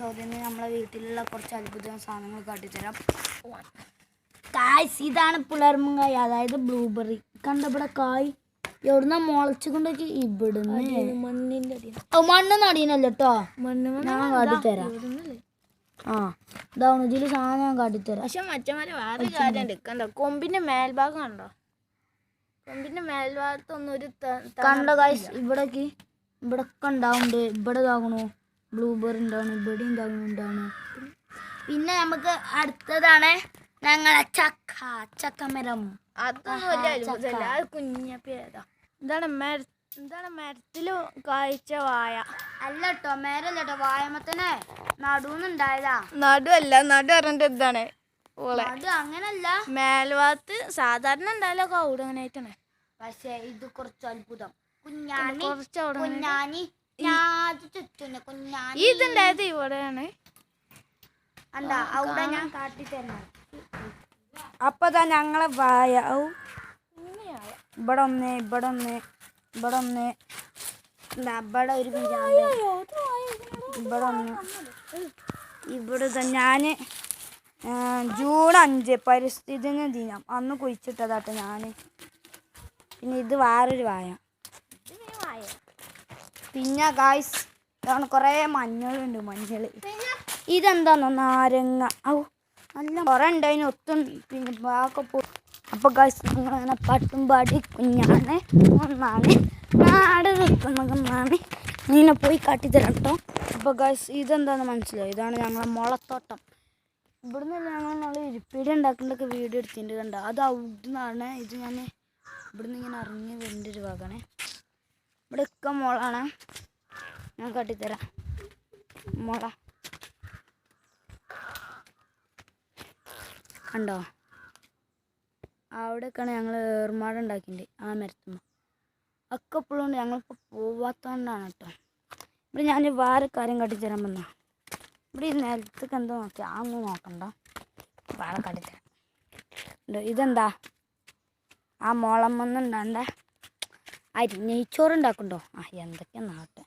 സൗജന്യം നമ്മളെ വീട്ടിലുള്ള കുറച്ച് അത്ഭുത സാധനങ്ങൾ കാട്ടിത്തരാം. കായ്സ് ഇതാണ് പുലർമുങ്കായ്, അതായത് ബ്ലൂബെറി. കണ്ട ഇവിടെ കായ് എവിടുന്ന മുളച്ചു കൊണ്ടൊക്കെ ഇവിടുന്ന് മണ്ണ് അടിയനല്ലോ കേട്ടോ, ഞാൻ കാട്ടിത്തരാം. ആ ഇതാണ് ഇതില് സാധനം ഞാൻ കാട്ടിത്തരാം. പക്ഷെ മറ്റന്മാര് വേറെ കാര്യം കണ്ടോ, കൊമ്പിന്റെ മേൽഭാഗം കണ്ടോ, കൊമ്പിന്റെ മേൽഭാഗത്തൊന്നും ഒരു കണ്ട കായ്സ് ഇവിടൊക്കെ ഉണ്ടാവുന്നുണ്ട്. ഇവിടെ ഇതാകണു ബ്ലൂബെറി ഉണ്ടാവണം, ഇവിടെ ഉണ്ടാവണം. പിന്നെ നമുക്ക് അടുത്തതാണ് ഞങ്ങളെ ചക്കമരം. അതൊന്നും വലിയ അത്ഭുതമല്ല, അത് കുഞ്ഞപ്പേതാ. എന്താണ് മരത്തില് കായ്ച്ച വായ അല്ല കേട്ടോ, മേരല്ല കേട്ടോ, വായമത്തന്നെ നടുന്നുണ്ടായതാ. നടു പറഞ്ഞിട്ട് ഇതാണ് നടു അങ്ങനല്ല, മേൽഭാഗത്ത് സാധാരണ ഉണ്ടായാലോ കൗടങ്ങനായിട്ടാണ്. പക്ഷെ ഇത് കുറച്ച് അത്ഭുതം. ഇതുണ്ടായത് ഇവിടെയാണ്. അവിടെ ഞാൻ കാട്ടിത്തരണം. അപ്പൊ ഞങ്ങളെ വായ ഇവിടെ ഒന്ന് ഇവിടെ ഒരു ഇവിടെ ഒന്ന് ഇവിടെ ഞാൻ ജൂൺ 5 പരിസ്ഥിതി ദിനം അന്ന് കുഴിച്ചിട്ടതാട്ടോ ഞാൻ. പിന്നെ ഇത് വേറൊരു വായ. പിന്നെ ഗായ്സ് ഇതാണ് കുറേ മഞ്ഞളുണ്ട്. ഇതെന്താന്നോ നാരങ്ങ. നല്ല കുറേ ഉണ്ടായിന് ഒത്തും. പിന്നെ അപ്പോൾ ഗായ്സ് അങ്ങനെ പാട്ടും പാടി കുഞ്ഞാണ് ഒന്നാണ് നാട് നിൽക്കുന്നതെന്നാണ് ഇങ്ങനെ പോയി കാട്ടിത്തരാം കേട്ടോ. അപ്പോൾ ഗായ്സ് ഇതെന്താണെന്ന് മനസ്സിലായി, ഇതാണ് ഞങ്ങളെ മുളത്തോട്ടം. ഇവിടുന്ന് ഞങ്ങൾ ഇരിപ്പീടി ഉണ്ടാക്കേണ്ടൊക്കെ വീഡിയോ എടുത്തിട്ടുണ്ട് കണ്ടോ, അത് അവിടുന്നാണ്. ഇത് ഞാൻ ഇവിടുന്ന് ഇങ്ങനെ ഇറങ്ങി വരേണ്ട ഒരു ഭാഗമാണ്. ഇവിടെ ഒക്കെ മുളാണ്, ഞാൻ കാട്ടിത്തരാം. മുള കണ്ടോ, അവിടെയൊക്കെയാണ് ഞങ്ങൾ ഏർമാട് ഉണ്ടാക്കിയിട്ടുണ്ട്. ആ മരത്തുമ്പോൾ ഒക്കെ ഇപ്പോഴും ഉണ്ട്, ഞങ്ങളിപ്പോൾ പോവാത്തോണ്ടാണ് കേട്ടോ. ഇവിടെ ഞാൻ വേറെ കാര്യം കാട്ടിത്തരാൻ വന്ന. ഇവിടെ ഈ നിലത്തൊക്കെ എന്തോ നോക്കി അതൊന്നും നോക്കണ്ട, വേറെ കാട്ടിത്തരാം. ഇതെന്താ ആ മുളമൊന്നുണ്ടാണ്ട നെയ്ച്ചോറുണ്ടാക്കുന്നുണ്ടോ? എന്തൊക്കെയാ നാട്ടെ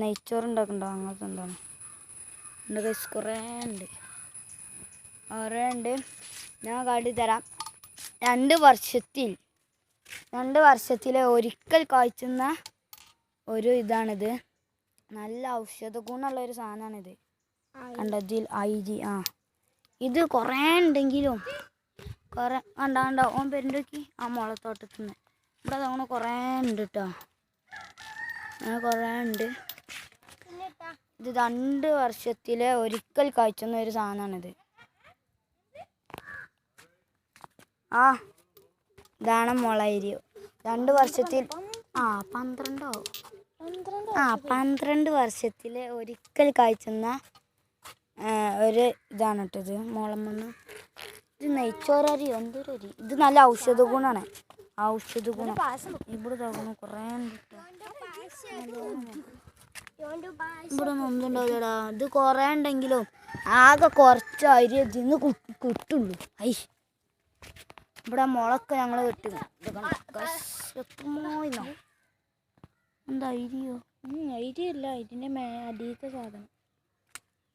നെയ്ച്ചോറുണ്ടാക്കുന്നുണ്ടോ? അങ്ങനത്തെ എന്താണ് ഉണ്ട് ഗൈസ്, കുറേ ഉണ്ട്. ഞാൻ കാട്ടിത്തരാം. 2 വർഷത്തിലെ ഒരിക്കൽ കായ്ച്ചുന്ന ഒരു ഇതാണിത്. നല്ല ഔഷധ ഗുണമുള്ള ഒരു സാധനമാണിത്. കണ്ടതിൽ ഇത് കുറേ ഉണ്ടെങ്കിലും കുറേ കണ്ടോ ഓൻ പെരുണ്ടോക്കി ആ മുളത്തോട്ടത്തിൽ നിന്ന്. ഇവിടെ അങ്ങനെ കുറേ ഉണ്ട് കേട്ടോ, അങ്ങനെ കുറേ ഉണ്ട്. ഇത് 2 വർഷത്തിലെ ഒരിക്കൽ കായ്ച്ചുന്ന ഒരു സാധനമാണിത്. ഇതാണ് മുളയരി. 2 വർഷത്തിൽ 12 വർഷത്തിലെ ഒരിക്കൽ കായ്ച്ചുന്ന ഒരു ഇതാണ് കേട്ടത് മുളമണ്ണ്. ഇത് നെയ്ച്ചോറരി എന്തൊരു അരി. ഇത് നല്ല ഔഷധ ഗുണമാണ്, ഔഷധ ഗുണം. ഇവിടെ തോന്നുന്നു കുറേ ഇവിടെ ഒന്നുണ്ടാവില്ലടാ. ഇത് കുറേ ഉണ്ടെങ്കിലും ആകെ കുറച്ച് അരി ഇതിന്ന് കിട്ടുള്ളൂ. ഇവിടെ മുളക്കെ ഞങ്ങൾ കിട്ടുക എന്താ അരിയോ? അരിയല്ല, ഇതിൻ്റെ അടിയത്തെ സാധനം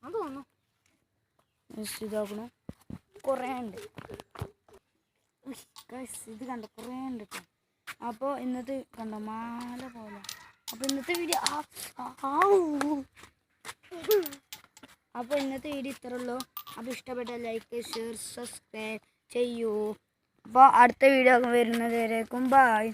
തോന്നുന്നു. ഇതാക്കണു കുറേ ഉണ്ട്. ഇത് കണ്ടോ കുറേ ഉണ്ട് കേട്ടോ. അപ്പോൾ ഇന്നത്തെ കണ്ടോ മാല പോലെ. അപ്പോൾ ഇന്നത്തെ വീഡിയോ ഇത്ര ഉള്ളൂ. അപ്പോൾ ഇഷ്ടപ്പെട്ട ലൈക്ക്, ഷെയർ, സബ്സ്ക്രൈബ് ചെയ്യൂ. അപ്പോൾ അടുത്ത വീഡിയോ വരുന്നത് വരേക്കും ബൈ.